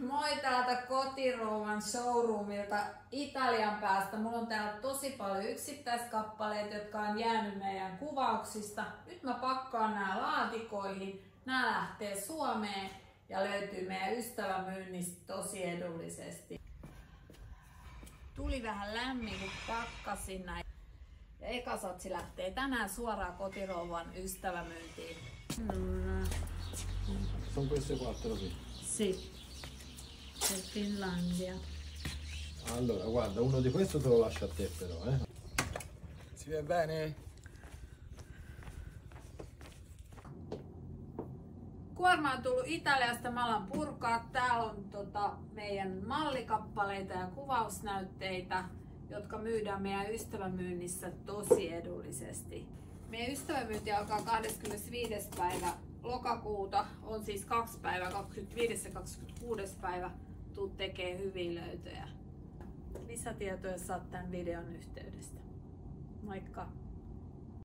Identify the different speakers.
Speaker 1: Moi täältä kotirouvan showroomilta Italian päästä. Mulla on täällä tosi paljon yksittäiskappaleita, jotka on jäänyt meidän kuvauksista. Nyt mä pakkaan nää laatikoihin. Nää lähtee Suomeen ja löytyy meidän ystävämyynnistä tosi edullisesti. Tuli vähän lämmin kun pakkasin näin. Ja eka satsi lähtee tänään suoraan kotirouvan ystävämyyntiin.
Speaker 2: Sono queste quattro qui.
Speaker 1: Sì, per Finlandia.
Speaker 2: Allora, guarda, uno di questi te lo lascio a te però, eh. Si vede bene?
Speaker 1: Kuorma on tullut Italiasta, mä alan purkaa. Täällä on meidän mallikappaleita ja kuvausnäytteitä, jotka myydään meidän ystävämyynnissä tosi edullisesti. Meidän ystävämyynti alkaa 25. päivä lokakuuta, on siis 2 päivää, 25. ja 26. päivä. Tuu tekee hyviä löytöjä. Lisätietoja saat tämän videon yhteydestä. Moikka!